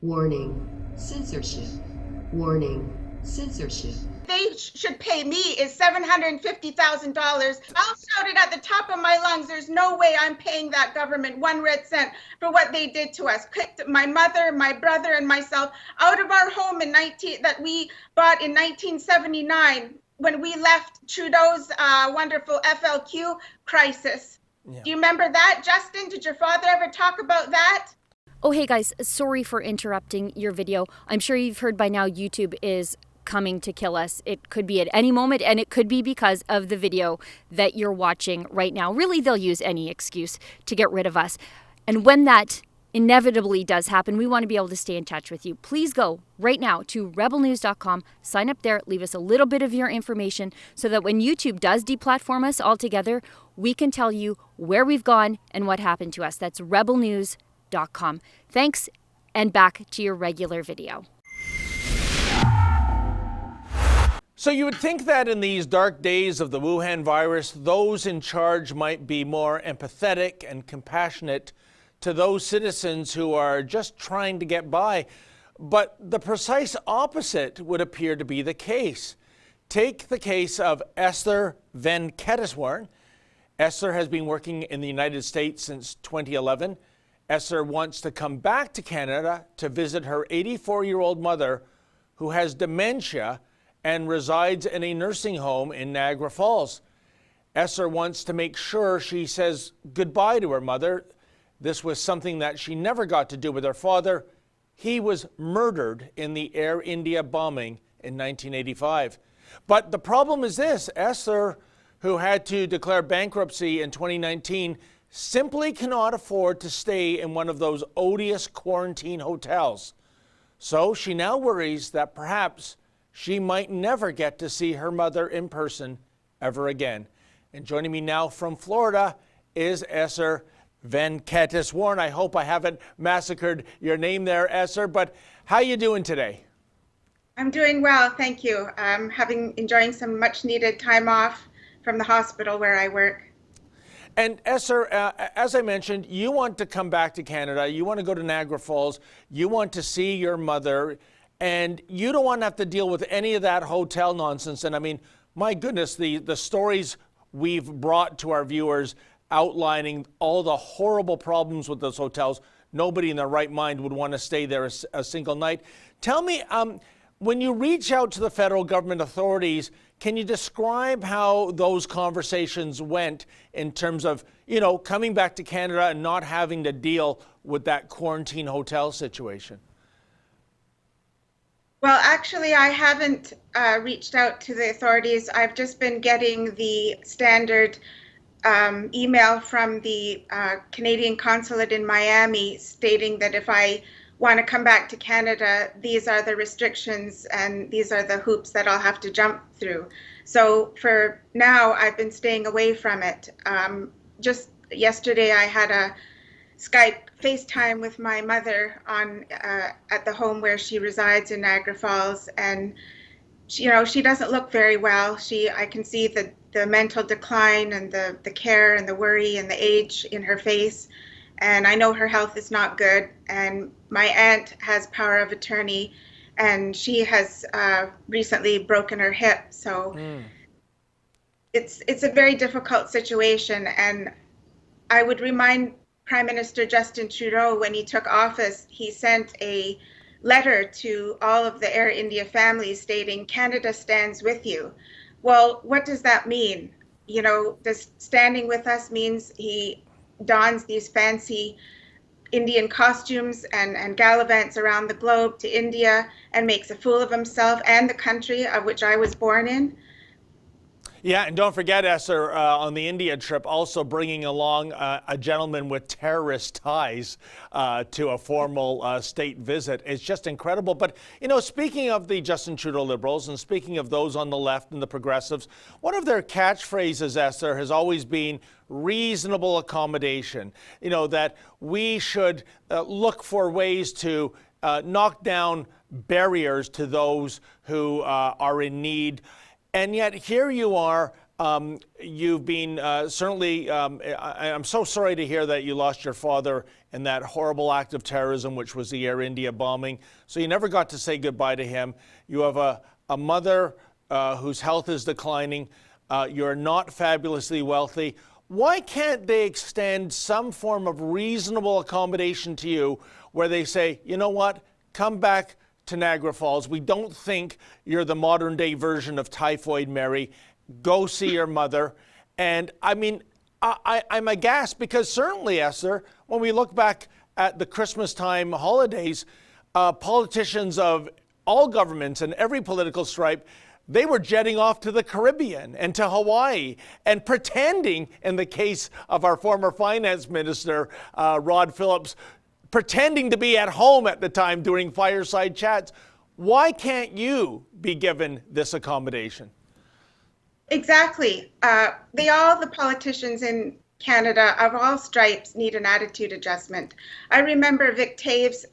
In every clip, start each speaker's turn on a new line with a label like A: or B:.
A: Warning, censorship. Warning, censorship.
B: They should pay me is $750,000. I'll shout it at the top of my lungs. There's no way I'm paying that government 1 red cent for what they did to us. Kicked my mother, my brother, and myself out of our home that we bought in 1979 when we left Trudeau's wonderful FLQ crisis. Yeah. Do you remember that, Justin? Did your father ever talk about that?
C: Oh, hey guys, sorry for interrupting your video. I'm sure you've heard by now YouTube is coming to kill us. It could be at any moment, and it could be because of the video that you're watching right now. Really, they'll use any excuse to get rid of us. And when that inevitably does happen, we want to be able to stay in touch with you. Please go right now to rebelnews.com, sign up there, leave us a little bit of your information so that when YouTube does deplatform us altogether, we can tell you where we've gone and what happened to us. That's rebelnews.com. Thanks, and back to your regular video.
D: So you would think that in these dark days of the Wuhan virus, those in charge might be more empathetic and compassionate to those citizens who are just trying to get by. But the precise opposite would appear to be the case. Take the case of Esther Venketeswaran. Esther has been working in the United States since 2011. Esther wants to come back to Canada to visit her 84-year-old mother who has dementia and resides in a nursing home in Niagara Falls. Esther wants to make sure she says goodbye to her mother. This was something that she never got to do with her father. He was murdered in the Air India bombing in 1985. But the problem is this: Esther, who had to declare bankruptcy in 2019, simply cannot afford to stay in one of those odious quarantine hotels. So she now worries that perhaps she might never get to see her mother in person ever again. And joining me now from Florida is Esther Venketeswaran. I hope I haven't massacred your name there, Esther, but how are you doing today?
B: I'm doing well, thank you. I'm enjoying some much needed time off from the hospital where I work.
D: And Esther, as I mentioned, you want to come back to Canada, you want to go to Niagara Falls, you want to see your mother, and you don't want to have to deal with any of that hotel nonsense. And I mean, my goodness, the stories we've brought to our viewers outlining all the horrible problems with those hotels, nobody in their right mind would want to stay there a single night. Tell me, when you reach out to the federal government authorities, can you describe how those conversations went in terms of, coming back to Canada and not having to deal with that quarantine hotel situation?
B: Well, actually, I haven't reached out to the authorities. I've just been getting the standard email from the Canadian consulate in Miami stating that if I want to come back to Canada, these are the restrictions and these are the hoops that I'll have to jump through. So for now, I've been staying away from it. Just yesterday, I had a Skype FaceTime with my mother at the home where she resides in Niagara Falls, and she doesn't look very well. I can see the mental decline and the care and the worry and the age in her face, and I know her health is not good. And my aunt has power of attorney, and she has recently broken her hip, so it's a very difficult situation. And I would remind Prime Minister Justin Trudeau, when he took office, he sent a letter to all of the Air India families stating, "Canada stands with you." Well, what does that mean? Does standing with us means he dons these fancy Indian costumes and gallivants around the globe to India and makes a fool of himself and the country of which I was born in?
D: Yeah, and don't forget, Esther, on the India trip, also bringing along a gentleman with terrorist ties to a formal state visit. It's just incredible. But, speaking of the Justin Trudeau Liberals and speaking of those on the left and the progressives, one of their catchphrases, Esther, has always been reasonable accommodation. That we should look for ways to knock down barriers to those who are in need. And yet here you are You've been certainly, I'm so sorry to hear that you lost your father in that horrible act of terrorism, which was the Air India bombing. So you never got to say goodbye to him. You have a mother whose health is declining. You're not fabulously wealthy. Why can't they extend some form of reasonable accommodation to you where they say, you know what, come back to Niagara Falls. We don't think you're the modern day version of Typhoid Mary. Go see your mother. And I mean, I'm aghast because certainly, Esther, when we look back at the Christmas time holidays, politicians of all governments and every political stripe, they were jetting off to the Caribbean and to Hawaii and pretending, in the case of our former finance minister, Rod Phillips, pretending to be at home at the time during fireside chats. Why can't you be given this accommodation?
B: Exactly. The politicians in Canada of all stripes need an attitude adjustment. I remember Vic Taves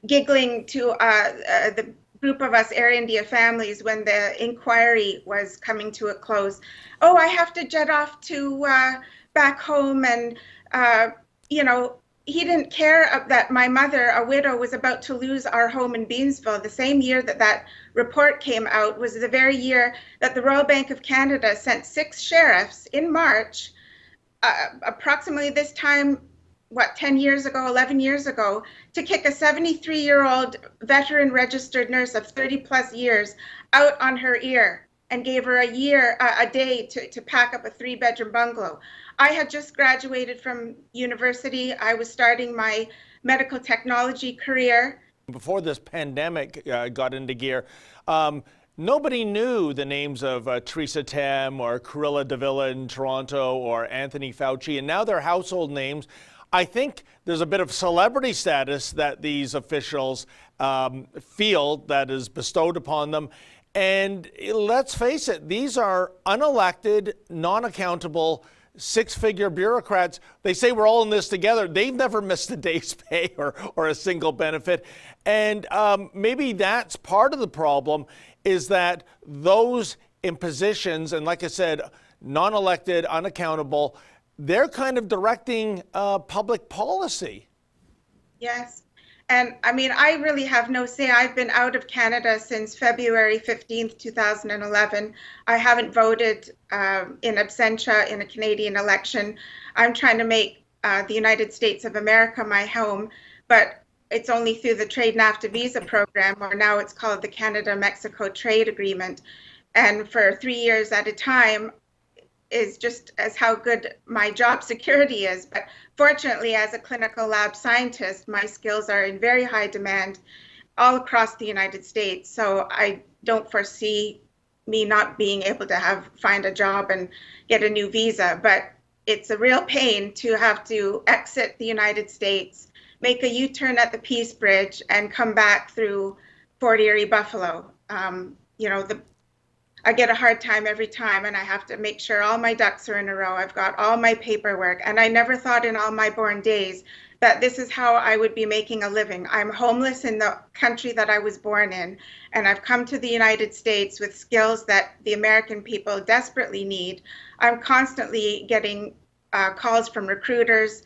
B: giggling to the group of us Air India families when the inquiry was coming to a close. Oh, I have to jet off to back home, and he didn't care that my mother, a widow, was about to lose our home in Beamsville. The same year that report came out was the very year that the Royal Bank of Canada sent 6 sheriffs in March, approximately this time, 10 years ago, 11 years ago, to kick a 73-year-old veteran registered nurse of 30 plus years out on her ear and gave her a day to pack up a 3-bedroom bungalow. I had just graduated from university. I was starting my medical technology career.
D: Before this pandemic got into gear, nobody knew the names of Theresa Tam or Cruella de Villa in Toronto or Anthony Fauci, and now they're household names. I think there's a bit of celebrity status that these officials feel that is bestowed upon them. And let's face it, these are unelected, non-accountable, 6-figure bureaucrats. They say we're all in this together. They've never missed a day's pay or a single benefit. And maybe that's part of the problem, is that those in positions, and like I said, non-elected, unaccountable, they're kind of directing public policy. Yes.
B: And I mean, I really have no say. I've been out of Canada since February 15th, 2011. I haven't voted in absentia in a Canadian election. I'm trying to make the United States of America my home, but it's only through the Trade NAFTA visa program, or now it's called the Canada-Mexico Trade Agreement. And for 3 years at a time is just as how good my job security is. But fortunately, as a clinical lab scientist, my skills are in very high demand all across the United States. So I don't foresee me not being able to find a job and get a new visa. But it's a real pain to have to exit the United States, make a U-turn at the Peace Bridge, and come back through Fort Erie, Buffalo. I get a hard time every time, and I have to make sure all my ducks are in a row. I've got all my paperwork, and I never thought in all my born days that this is how I would be making a living. I'm homeless in the country that I was born in, and I've come to the United States with skills that the American people desperately need. I'm constantly getting calls from recruiters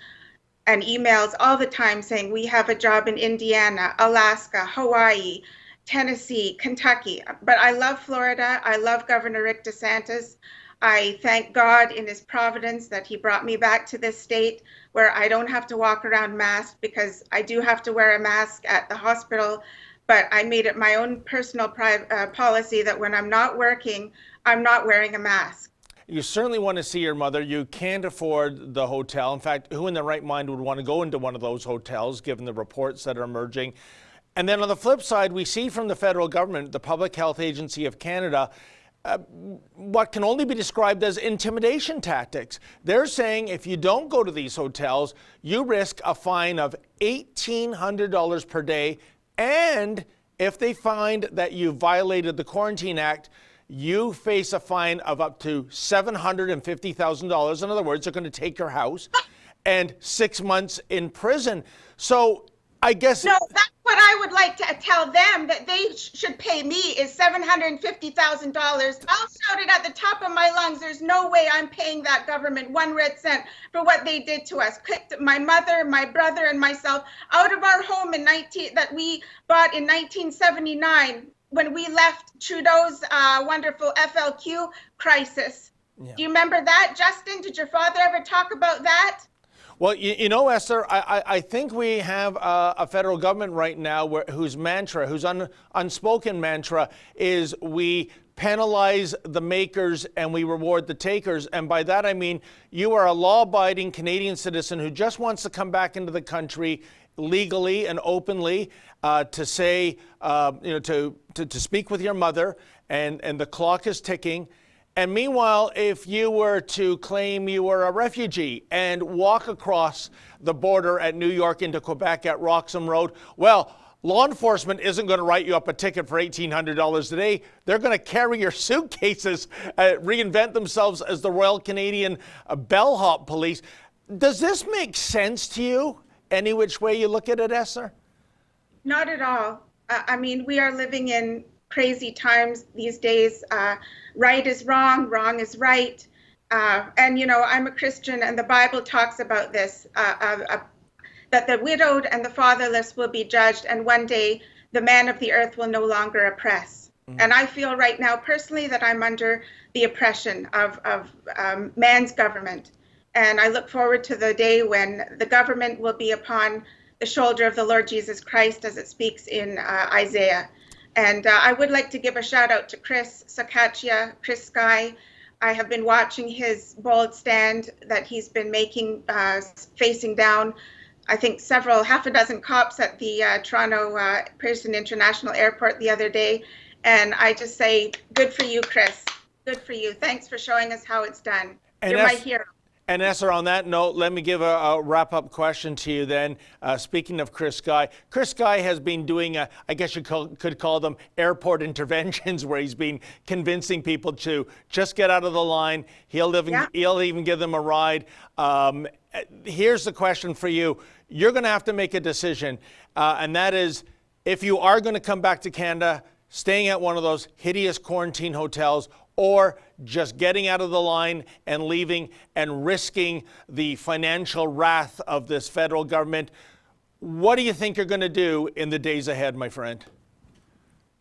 B: and emails all the time saying, we have a job in Indiana, Alaska, Hawaii, Tennessee, Kentucky. But I love Florida. I love Governor Rick DeSantis. I thank God in his providence that he brought me back to this state where I don't have to walk around masked, because I do have to wear a mask at the hospital. But I made it my own personal policy that when I'm not working, I'm not wearing a mask.
D: You certainly want to see your mother. You can't afford the hotel. In fact, who in their right mind would want to go into one of those hotels, given the reports that are emerging? And then on the flip side, we see from the federal government, the Public Health Agency of Canada, what can only be described as intimidation tactics. They're saying if you don't go to these hotels, you risk a fine of $1,800 per day. And if they find that you violated the Quarantine Act, you face a fine of up to $750,000. In other words, they're going to take your house, and 6 months in prison. So I guess...
B: No, that's what I would like to tell them that they should pay me is $750,000, I'll shout it at the top of my lungs. There's no way I'm paying that government 1 red cent for what they did to us. Kicked my mother, my brother, and myself out of our home that we bought in 1979 when we left Trudeau's wonderful FLQ crisis. Yeah. Do you remember that, Justin? Did your father ever talk about that?
D: Well, you know, Esther, I think we have a federal government right now whose unspoken mantra is we penalize the makers and we reward the takers. And by that, I mean you are a law-abiding Canadian citizen who just wants to come back into the country legally and openly to say, to speak with your mother, and the clock is ticking. And meanwhile, if you were to claim you were a refugee and walk across the border at New York into Quebec at Roxham Road, well, law enforcement isn't going to write you up a ticket for $1,800 a day. They're going to carry your suitcases, reinvent themselves as the Royal Canadian Bellhop Police. Does this make sense to you, any which way you look at it, Esther?
B: Not at all. I mean, we are living in crazy times these days. Right is wrong, wrong is right. And, you know, I'm a Christian, and the Bible talks about this, that the widowed and the fatherless will be judged, and one day the man of the earth will no longer oppress. Mm-hmm. And I feel right now personally that I'm under the oppression of man's government. And I look forward to the day when the government will be upon the shoulder of the Lord Jesus Christ, as it speaks in Isaiah. And I would like to give a shout out to Chris Sakachia, Chris Sky. I have been watching his bold stand that he's been making, facing down, I think, half a dozen cops at the Toronto Pearson International Airport the other day. And I just say, good for you, Chris. Good for you. Thanks for showing us how it's done. You're my hero.
D: And Esther, on that note, let me give a wrap-up question to you then. Speaking of Chris Sky has been doing, I guess you could call them airport interventions, where he's been convincing people to just get out of the line. He'll even give them a ride. Here's the question for you. You're going to have to make a decision, and that is, if you are going to come back to Canada, staying at one of those hideous quarantine hotels, or just getting out of the line and leaving and risking the financial wrath of this federal government. What do you think you're going to do in the days ahead, my friend?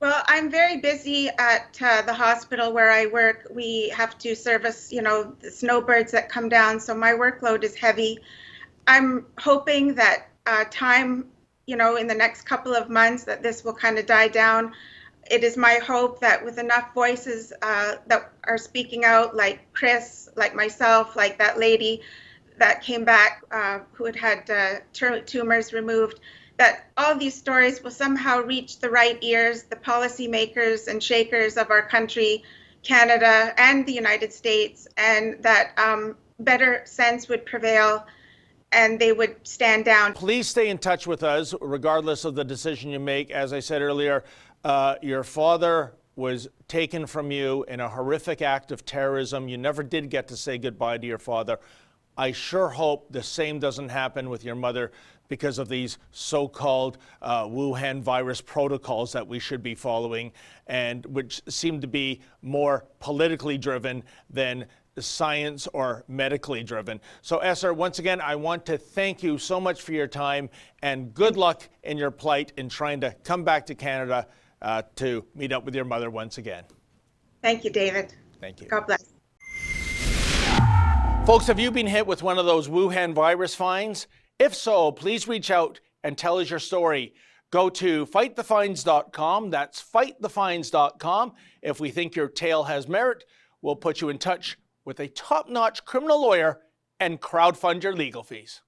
B: Well, I'm very busy at the hospital where I work. We have to service, the snowbirds that come down, so my workload is heavy. I'm hoping that time, in the next couple of months, that this will kind of die down. It is my hope that with enough voices that are speaking out, like Chris, like myself, like that lady that came back who had tumors removed, that all these stories will somehow reach the right ears, the policymakers and shakers of our country, Canada and the United States, and that better sense would prevail and they would stand down.
D: Please stay in touch with us, regardless of the decision you make. As I said earlier, your father was taken from you in a horrific act of terrorism. You never did get to say goodbye to your father. I sure hope the same doesn't happen with your mother because of these so-called Wuhan virus protocols that we should be following, and which seem to be more politically driven than science or medically driven. So Esther, once again, I want to thank you so much for your time, and good luck in your plight in trying to come back to Canada to meet up with your mother once again.
B: Thank you, David.
D: Thank you.
B: God bless.
D: Folks, have you been hit with one of those Wuhan virus fines? If so, please reach out and tell us your story. Go to fightthefines.com. That's fightthefines.com. If we think your tale has merit, we'll put you in touch with a top-notch criminal lawyer and crowdfund your legal fees.